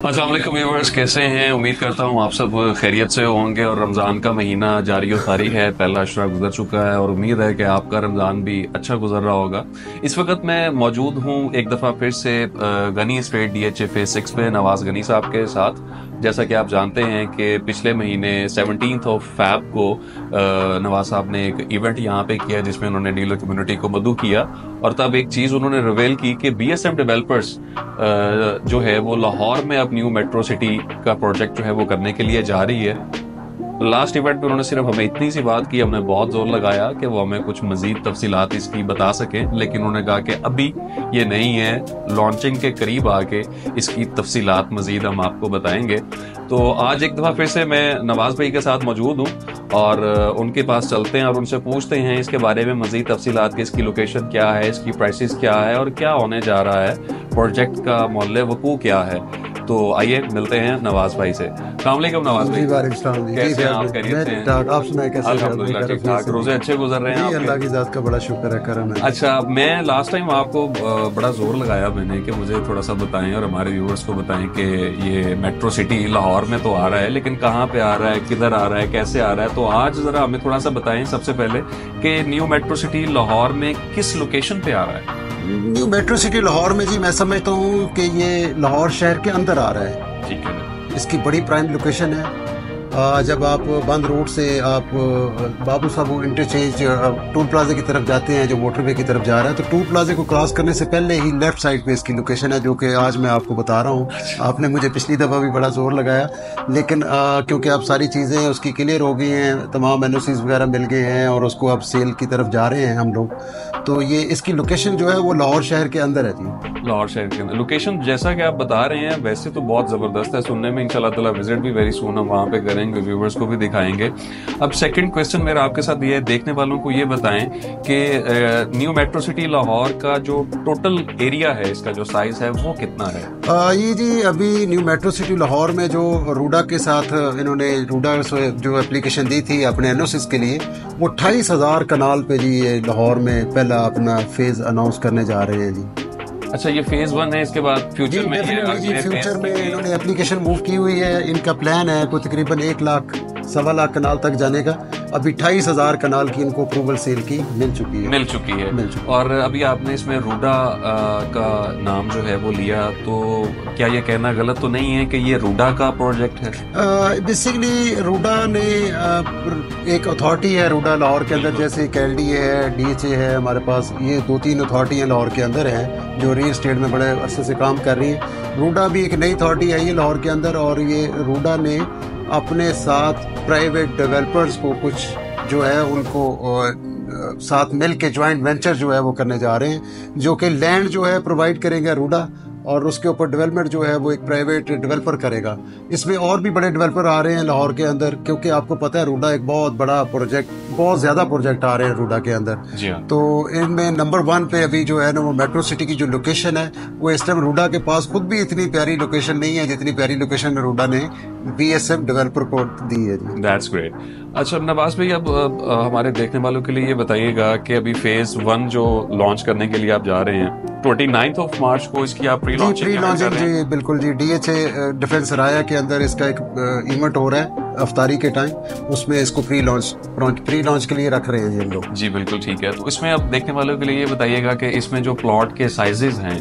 अस्सलाम वालेकुम व्यूअर्स, कैसे हैं? उम्मीद करता हूँ आप सब खैरियत से होंगे और रमज़ान का महीना जारी और सारी है। पहला अशरा गुजर चुका है और उम्मीद है कि आपका रमज़ान भी अच्छा गुजर रहा होगा। इस वक्त मैं मौजूद हूँ एक दफ़ा फिर से गनी स्ट्रीट DHA फेज 6 पे नवाज गनी साहब के साथ। जैसा कि आप जानते हैं कि पिछले महीने 17 फ़ैब को नवाज साहब ने एक इवेंट यहाँ पे किया जिसमें उन्होंने डीलर कम्युनिटी को मदऊ किया और तब एक चीज़ उन्होंने रिवील की कि BSM डेवलपर्स जो है वो लाहौर में अब न्यू मेट्रो सिटी का प्रोजेक्ट जो है वो करने के लिए जा रही है। लास्ट इवेंट में उन्होंने सिर्फ हमें इतनी सी बात की, हमने बहुत जोर लगाया कि वो हमें कुछ मजीद तफसीलात इसकी बता सकें, लेकिन उन्होंने कहा कि अभी ये नहीं है, लॉन्चिंग के करीब आके इसकी तफसीलात मजीद हम आपको बताएंगे। तो आज एक दफ़ा फिर से मैं नवाज भाई के साथ मौजूद हूँ और उनके पास चलते हैं और उनसे पूछते हैं इसके बारे में मजीद तफसीलात की, इसकी लोकेशन क्या है, इसकी प्राइसेस क्या है और क्या होने जा रहा है, प्रोजेक्ट का मौल वकू क्या है। तो आइए मिलते हैं नवाज भाई से। अस्सलाम वालेकुम नवाज भाई, कैसे हैं आप? खैरियत से हैं? आप सुनाए कैसे? अल्हम्दुलिल्लाह ठीक ठाक, रोजे अच्छे गुजर रहे हैं आपके? अल्लाह की जात का बड़ा शुक्र है, करम है। अच्छा, मैं लास्ट टाइम आपको बड़ा जोर लगाया मैंने कि मुझे थोड़ा सा बताएं और हमारे व्यूअर्स को बताएं कि ये मेट्रो सिटी लाहौर में तो आ रहा है, लेकिन कहाँ पे आ रहा है, किधर आ रहा है, कैसे आ रहा है। तो आज जरा हमें थोड़ा सा बताएं सबसे पहले कि न्यू मेट्रो सिटी लाहौर में किस लोकेशन पे आ रहा है? न्यू मेट्रो सिटी लाहौर में जी मैं समझता हूँ कि ये लाहौर शहर के अंदर आ रहा है। ठीक है। इसकी बड़ी प्राइम लोकेशन है। जब आप बंद रोड से आप बाबू साहब इंटरचेंज टोल प्लाजा की तरफ जाते हैं, जो मोटरवे की तरफ जा रहा है, तो टोल प्लाजा को क्रॉस करने से पहले ही लेफ्ट साइड पे इसकी लोकेशन है, जो कि आज मैं आपको बता रहा हूँ। आपने मुझे पिछली दफ़ा भी बड़ा जोर लगाया, लेकिन क्योंकि अब सारी चीज़ें उसकी क्लियर हो गई हैं, तमाम NOCs वगैरह मिल गए हैं और उसको अब सेल की तरफ जा रहे हैं हम लोग, तो ये इसकी लोकेशन जो है वो लाहौर शहर के अंदर है जी। लाहौर शहर के अंदर लोकेशन जैसा कि आप बता रहे हैं वैसे तो बहुत ज़बरदस्त है, सुनने में। इंशाल्लाह ताला विजिट भी वेरी सून हम वहाँ पे करेंगे, व्यूवर्स को भी दिखाएंगे। अब सेकंड क्वेश्चन मेरा आपके साथ ये है, देखने वालों को ये बताएं कि न्यू मेट्रो सिटी लाहौर का जो टोटल एरिया है, इसका जो साइज है वो कितना है? ये जी अभी न्यू मेट्रो सिटी लाहौर में जो रूडा के साथ इन्होंने रूडा जो एप्लीकेशन दी थी अपने NOCs के लिए, वो 28,000 कनाल पे जी ये लाहौर में पहला अपना फेज अनाउंस करने जा रहे हैं जी। अच्छा, ये फेज 1 है, इसके बाद फ्यूचर में फ्यूचर में इन्होंने एप्लीकेशन मूव की हुई है। इनका प्लान है कोई तकरीबन 1 लाख सवा लाख कनाल तक जाने का। अभी 28,000 कनाल की इनको अप्रूवल सेल की मिल चुकी है। और अभी आपने इसमें रूडा का नाम जो है वो लिया, तो क्या ये कहना गलत तो नहीं है कि ये रूडा का प्रोजेक्ट है? बेसिकली रूडा ने एक अथॉरिटी है रूडा लाहौर के अंदर, जैसे KLD है, DHA है, हमारे पास ये 2-3 अथॉरिटी लॉर के अंदर हैं जो रियल स्टेट में बड़े अरसे से काम कर रही है। रूडा भी एक नई अथॉरिटी आई है लाहौर के अंदर, और ये रूडा ने अपने साथ प्राइवेट डेवलपर्स को कुछ जो है उनको साथ मिल के ज्वाइंट वेंचर जो है वो करने जा रहे हैं, जो कि लैंड जो है प्रोवाइड करेंगे रूडा और उसके ऊपर डेवलपमेंट जो है वो एक प्राइवेट डेवलपर करेगा। इसमें और भी बड़े डेवलपर आ रहे हैं लाहौर के अंदर, क्योंकि आपको पता है रूडा एक बहुत बड़ा प्रोजेक्ट, बहुत ज्यादा प्रोजेक्ट आ रहे हैं रूडा के अंदर। तो इनमें नंबर 1 पे अभी जो है ना वो मेट्रो सिटी की जो लोकेशन है वो इस टाइम रूडा के पास खुद भी इतनी प्यारी लोकेशन नहीं है जितनी प्यारी लोकेशन रूडा ने BSM डेवलपर को दी है। That's great. अच्छा नवाज भाई, अब हमारे देखने वालों के लिए ये बताइएगा कि अभी फेज 1 जो लॉन्च करने के लिए आप जा रहे हैं, 29 मार्च को इसकी आप प्री लॉन्चिंग जी बिल्कुल जी। DHA डिफेंस राया के अंदर इसका एक इवेंट हो रहा है अफ्तारी के टाइम, उसमें इसको प्री लॉन्च के लिए रख रहे हैं हम लोग। जी बिल्कुल ठीक है। तो इसमें अब देखने वालों के लिए ये बताइएगा कि इसमें जो प्लॉट के साइजेस हैं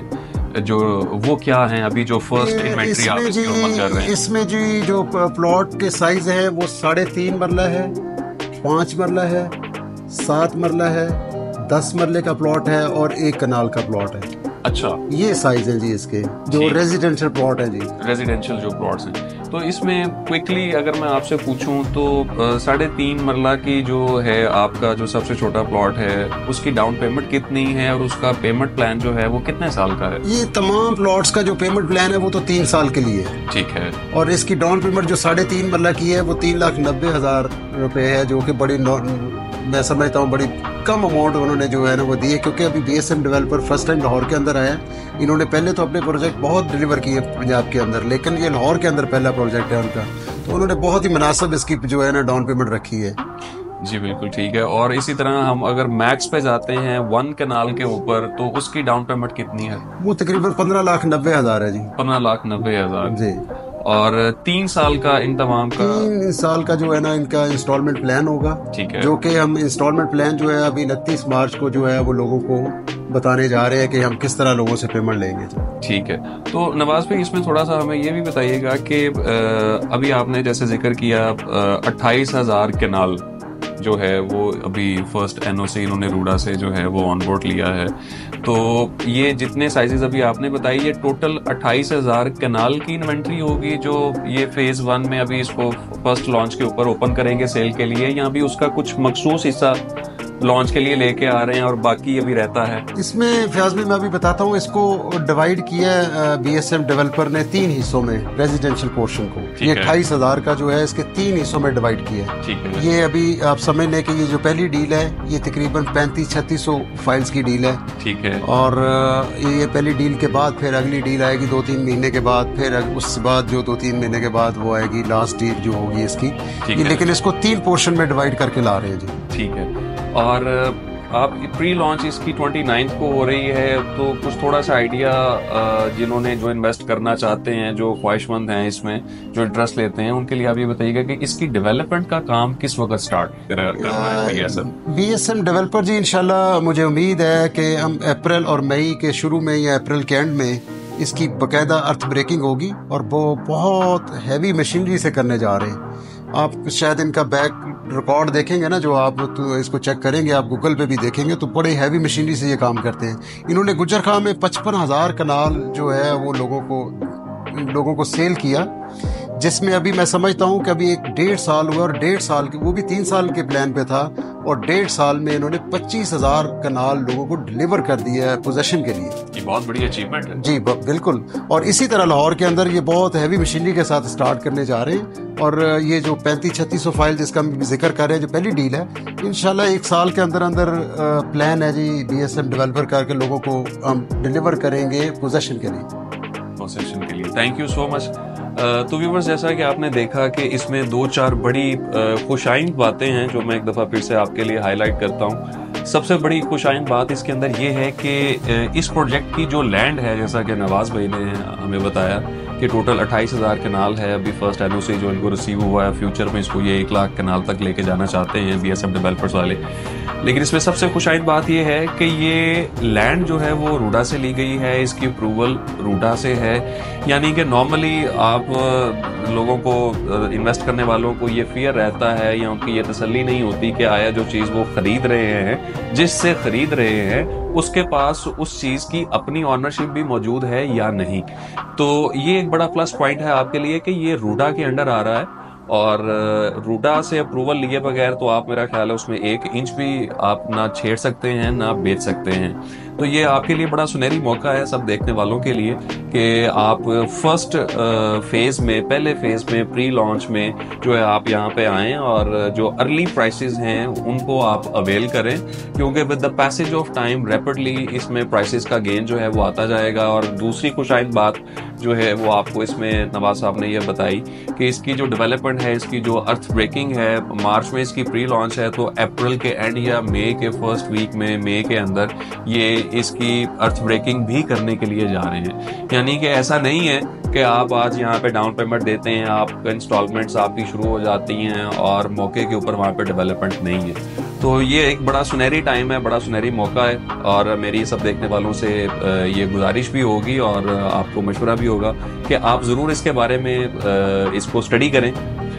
जो वो क्या हैं, अभी जो फर्स्ट इन्वेंट्री आप इसके ऊपर कर रहे हैं? इसमें जी जो प्लॉट के साइज है वो 3.5 मरला है, 5 मरला है, 7 मरला है, 10 मरले का प्लॉट है और 1 कनाल का प्लॉट है। अच्छा, ये साइज है जी इसके, जो रेजिडेंशियल प्लॉट है जी, रेजिडेंशियल जो प्लॉट्स हैं। तो इसमें क्विकली अगर मैं आपसे पूछूं तो 3.5 मरला की जो है आपका जो सबसे छोटा प्लॉट है, उसकी डाउन पेमेंट कितनी है और उसका पेमेंट प्लान जो है वो कितने साल का है? ये तमाम प्लॉट्स का जो पेमेंट प्लान है वो तो 3 साल के लिए है। ठीक है। और इसकी डाउन पेमेंट जो 3.5 मरला की है वो 3,90,000 रुपए है, जो कि बड़ी मैं समझता हूँ बड़ी कम अमाउंट उन्होंने जो है ना वो दी है, क्योंकि अभी BSM developer first time Lahore के अंदर आया है। इन्होंने पहले तो अपने प्रोजेक्ट बहुत डिलीवर किए पंजाब के अंदर, लेकिन ये लाहौर के अंदर पहला प्रोजेक्ट है उनका, तो उन्होंने बहुत ही मुनासिब इसकी जो है ना डाउन पेमेंट रखी है। जी बिल्कुल ठीक है। और इसी तरह हम अगर मैक्स पे जाते हैं 1 कनाल के ऊपर, तो उसकी डाउन पेमेंट कितनी है? वो तकरीबन 15,90,000 है जी। 15,90,000। जी। और 3 साल का इन तमाम का? 3 साल का जो है ना इनका इंस्टॉलमेंट प्लान होगा, ठीक है। जो कि हम इंस्टॉलमेंट प्लान जो है अभी 29 मार्च को जो है वो लोगों को बताने जा रहे हैं कि हम किस तरह लोगों से पेमेंट लेंगे। ठीक है। तो नवाज भाई, इसमें थोड़ा सा हमें ये भी बताइएगा कि अभी आपने जैसे जिक्र किया 28,000 केनाल जो है वो अभी फर्स्ट एनओसी इन्होंने रूडा से जो है वो ऑन बोर्ड लिया है। तो ये जितने साइजेस अभी आपने बताई, ये टोटल 28,000 केनाल की इन्वेंट्री होगी जो ये फेज 1 में अभी इसको फर्स्ट लॉन्च के ऊपर ओपन करेंगे सेल के लिए, या भी उसका कुछ मखसूस हिस्सा लॉन्च के लिए लेके आ रहे हैं और बाकी अभी रहता है? इसमें फयाज में मैं अभी बताता हूँ, इसको डिवाइड किया है बीएसएम डेवलपर ने 3 हिस्सों में रेजिडेंशियल पोर्शन को। ये 28,000 का जो है इसके 3 हिस्सों में डिवाइड किया है। ठीक है। ये अभी आप समझ लें कि ये जो पहली डील है ये तकरीबन 3500-3600 फाइल्स की डील है। ठीक है। और ये पहली डील के बाद फिर अगली डील आएगी 2-3 महीने के बाद, फिर उसके बाद जो 2-3 महीने के बाद वो आएगी लास्ट डील जो होगी इसकी। लेकिन इसको 3 पोर्शन में डिवाइड करके ला रहे हैं जी। ठीक है। और आप प्री लॉन्च इसकी 29 को हो रही है, तो कुछ थोड़ा सा आइडिया जिन्होंने जो इन्वेस्ट करना चाहते हैं, जो ख्वाहिशमंद हैं इसमें, जो इंटरेस्ट लेते हैं, उनके लिए आप ये बताइएगा कि इसकी डेवलपमेंट का काम किस वक्त स्टार्ट करना है बीएसएम डेवलपर जी? इंशाल्लाह मुझे उम्मीद है कि हम अप्रैल और मई के शुरू में या अप्रैल के एंड में इसकी बाकायदा अर्थ ब्रेकिंग होगी, और वो बहुत हैवी मशीनरी से करने जा रहे हैं। आप शायद इनका बैक रिकॉर्ड देखेंगे ना, जो आप तो इसको चेक करेंगे, आप गूगल पे भी देखेंगे, तो बड़े हैवी मशीनरी से ये काम करते हैं। इन्होंने गुजरखां में 55,000 कनाल जो है वो लोगों को सेल किया, जिसमें अभी मैं समझता हूँ कि अभी 1.5 साल हुआ, और 1.5 साल के, वो भी 3 साल के प्लान पे था, और 1.5 साल में इन्होंने 25,000 कनाल लोगों को डिलीवर कर दिया है पोजेशन के लिए। ये बहुत बड़ी अचीवमेंट है जी बिल्कुल। और इसी तरह लाहौर के अंदर ये बहुत हैवी मशीनरी के साथ स्टार्ट करने जा रहे हैं। और ये जो 3500-3600 फाइल जिसका हम जिक्र कर रहे हैं, जो पहली डील है, इंशाल्लाह 1 साल के अंदर अंदर प्लान है जी बीएसएम डेवलपर करके लोगों को हम डिलीवर करेंगे पोजेशन के लिए। Thank you so much. तो व्यूवर्स, जैसा कि आपने देखा कि इसमें 2-4 बड़ी खुशाइंद बातें हैं जो मैं एक दफ़ा फिर से आपके लिए हाईलाइट करता हूँ। सबसे बड़ी खुशाइंद बात इसके अंदर ये है कि इस प्रोजेक्ट की जो लैंड है, जैसा कि नवाज भाई ने हमें बताया कि टोटल 28,000 कनाल है। अभी फर्स्ट एनओसी जो इनको रिसीव हुआ है, फ्यूचर में इसको ये 1 लाख कनाल तक लेके जाना चाहते हैं बीएसएम डेवलपर्स वाले। लेकिन इसमें सबसे खुशाइंद बात ये है कि ये लैंड जो है वो रूडा से ली गई है, इसकी अप्रूवल रूडा से है। यानी कि नॉर्मली आप लोगों को, इन्वेस्ट करने वालों को ये फियर रहता है या उनकी ये तसल्ली नहीं होती कि आया जो चीज़ वो खरीद रहे हैं, जिससे खरीद रहे हैं, उसके पास उस चीज़ की अपनी ऑनरशिप भी मौजूद है या नहीं। तो ये एक बड़ा प्लस पॉइंट है आपके लिए कि ये रूडा के अंडर आ रहा है, और रूडा से अप्रूवल लिए बगैर तो आप, मेरा ख्याल है, उसमें 1 इंच भी आप ना छेड़ सकते हैं ना बेच सकते हैं। तो ये आपके लिए बड़ा सुनहरी मौका है सब देखने वालों के लिए कि आप फर्स्ट फेज में, पहले फेज में, प्री लॉन्च में जो है आप यहाँ पे आएँ और जो अर्ली प्राइसेस हैं उनको आप अवेल करें, क्योंकि with the passage of time rapidly इसमें प्राइसेस का गेन जो है वो आता जाएगा। और दूसरी खुशाइंद बात जो है वो आपको इसमें नवाज साहब ने ये बताई कि इसकी जो डेवलपमेंट है, इसकी जो अर्थ ब्रेकिंग है, मार्च में इसकी प्री लॉन्च है, तो अप्रैल के एंड या मई के फर्स्ट वीक में, मई के अंदर ये इसकी अर्थ ब्रेकिंग भी करने के लिए जा रहे हैं। यानी कि ऐसा नहीं है कि आप आज यहाँ पे डाउन पेमेंट देते हैं, आप इंस्टॉलमेंट्स आपकी शुरू हो जाती हैं और मौके के ऊपर वहाँ पे डेवलपमेंट नहीं है। तो ये एक बड़ा सुनहरी टाइम है, बड़ा सुनहरी मौका है, और मेरी सब देखने वालों से ये गुजारिश भी होगी और आपको मशवरा भी होगा कि आप ज़रूर इसके बारे में इसको स्टडी करें।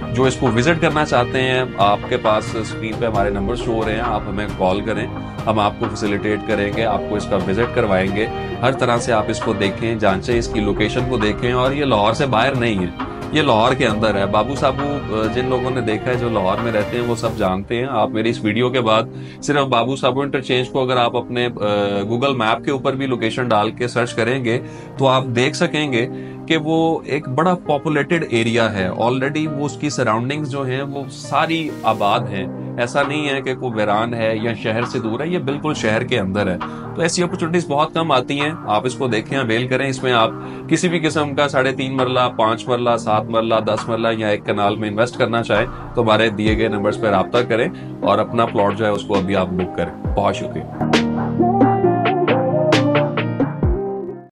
जो इसको विजिट करना चाहते हैं, आपके पास स्क्रीन पे हमारे नंबर शो हो रहे हैं, आप हमें कॉल करें, हम आपको फैसिलिटेट करेंगे, आपको इसका विजिट करवाएंगे। हर तरह से आप इसको देखें, जांचें, इसकी लोकेशन को देखें। और ये लाहौर से बाहर नहीं है, ये लाहौर के अंदर है। बाबू साबू जिन लोगों ने देखा है, जो लाहौर में रहते हैं, वो सब जानते हैं। आप मेरी इस वीडियो के बाद सिर्फ बाबू साबू इंटरचेंज को अगर आप अपने गूगल मैप के ऊपर भी लोकेशन डाल के सर्च करेंगे तो आप देख सकेंगे कि वो एक बड़ा पॉपुलेटेड एरिया है। ऑलरेडी वो उसकी सराउंडिंग्स जो हैं वो सारी आबाद हैं। ऐसा नहीं है कि कोई वीरान है या शहर से दूर है, ये बिल्कुल शहर के अंदर है। तो ऐसी अपॉर्चुनिटीज बहुत कम आती हैं, आप इसको देखें, अवेल करें। इसमें आप किसी भी किस्म का 3.5 मरला, 5 मरला, 7 मरला, 10 मरला या एक कनाल में इन्वेस्ट करना चाहें तो हमारे दिए गए नंबर्स पर रब्ता करें और अपना प्लॉट जो है उसको अभी आप बुक करें। बहुत शुक्रिया।